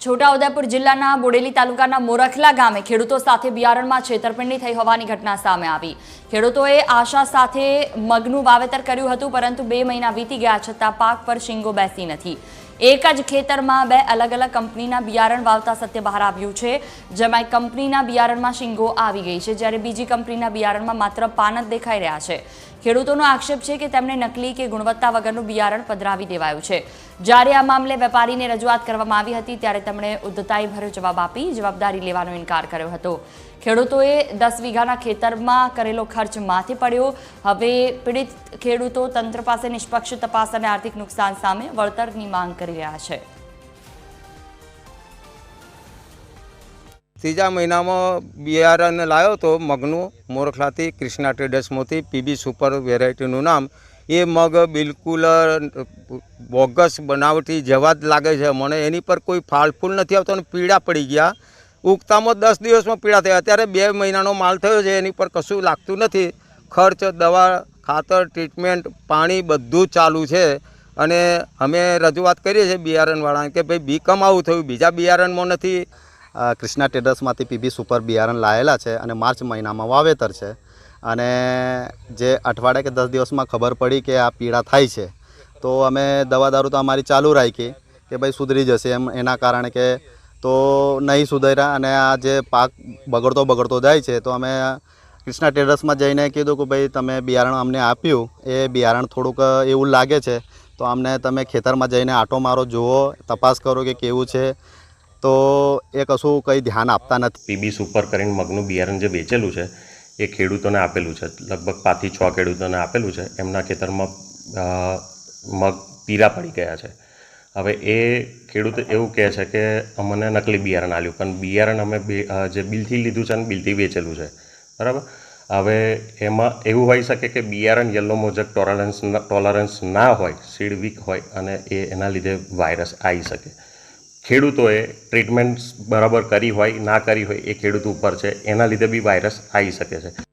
છોટાઉદેપુર જિલ્લાના બોડેલી તાલુકાના મોરખલા ગામે ખેડૂતો સાથે બિયારણમાં છેતરપિંડી થઈ હોવાની ઘટના સામે આવી। ખેડૂતોએ આશા સાથે મગનું વાવેતર કર્યું હતું, પરંતુ 2 મહિના વીતી ગયા છતાં પાક પર શીંગો બેસી નથી। એક જ ખેતરમાં 2 અલગ અલગ કંપનીના બિયારણ વાવતા સત્ય બહાર આવ્યું છે, જેમાં કંપનીના બિયારણમાં શીંગો આવી ગઈ છે, જ્યારે બીજી કંપનીના બિયારણમાં માત્ર પાન જ દેખાઈ રહ્યા છે। ખેડૂતોનો આક્ષેપ છે કે તેમને નકલી કે ગુણવત્તા વગરનું બિયારણ પધરાવી દેવાયું છે। જ્યારે આ મામલે વેપારીને રજૂઆત કરવામાં આવી હતી, ત્યારે તેમણે ઉદ્ધતાઈભર્યો જવાબ આપી જવાબદારી લેવાનો ઇનકાર કર્યો હતો। ખેડૂતોએ 10 વીઘાના ખેતરમાં કરેલો ખર્ચ માથે પડ્યો। હવે પીડિત ખેડૂતો તંત્ર પાસે નિષ્પક્ષ તપાસ અને આર્થિક નુકસાન સામે વળતરની માંગ કરી રહ્યા છે। ત્રીજા મહિનામાં બિયારણ લાવ્યો તો મગનું મોરખલાથી કૃષ્ણા ટ્રેડર્સમાંથી પીબી સુપર વેરાયટીનું નામ। એ મગ બિલકુલ બોગસ બનાવટી જેવા જ લાગે છે મને। એની પર કોઈ ફાલફૂલ નથી આવતો અને પીળા પડી ગયા। ઉગતામાં 10 દિવસમાં પીળા થયા, અત્યારે 2 મહિનાનો માલ થયો છે, એની પર કશું લાગતું નથી। ખર્ચ, દવા, ખાતર, ટ્રીટમેન્ટ, પાણી બધું ચાલુ છે। અને અમે રજૂઆત કરીએ છીએ બિયારણવાળાને કે ભાઈ બી કમાવું થયું, બીજા બિયારણમાં નથી। કૃષ્ણા ટ્રેડર્સમાંથી પીબી સુપર બિયારણ લાવેલા છે અને માર્ચ મહિનામાં વાવેતર છે। અને જે અઠવાડિયે કે 10 દિવસમાં ખબર પડી કે આ પીળા થાય છે, તો અમે દવા દારૂ તો અમારી ચાલુ રાખી કે ભાઈ સુધરી જશે એમ। એના કારણે કે તો નહીં સુધર્યા અને આ જે પાક બગડતો જાય છે, તો અમે કૃષ્ણા ટ્રેડર્સમાં જઈને કીધું કે ભાઈ તમે બિયારણ અમને આપ્યું, એ બિયારણ થોડુંક એવું લાગે છે, તો અમને તમે ખેતરમાં જઈને આંટો મારો, જુઓ, તપાસ કરો કે કેવું છે। તો એ કશું કંઈ ધ્યાન આપતા નથી। પીબી સુપર કરીને મગનું બિયારણ જે વેચેલું છે એ ખેડૂતોને આપેલું છે, લગભગ 5 થી 6 ખેડૂતોને આપેલું છે। એમના ખેતરમાં મગ પીળા પડી ગયા છે। હવે એ ખેડૂત એવું કહે છે કે અમને નકલી બિયારણ આપ્યું, પણ બિયારણ અમે જે બિલથી લીધું છે અને બિલથી વેચેલું છે, બરાબર। હવે એમાં એવું હોઈ શકે કે બિયારણ યલો મોઝેક ટોલરન્સ ના હોય, સીડ વીક હોય અને એના લીધે વાયરસ આવી શકે। ખેડૂતોએ ટ્રીટમેન્ટ બરાબર કરી હોય ના કરી હોય એ ખેડૂત ઉપર છે, એના લીધે બી વાયરસ આવી શકે છે।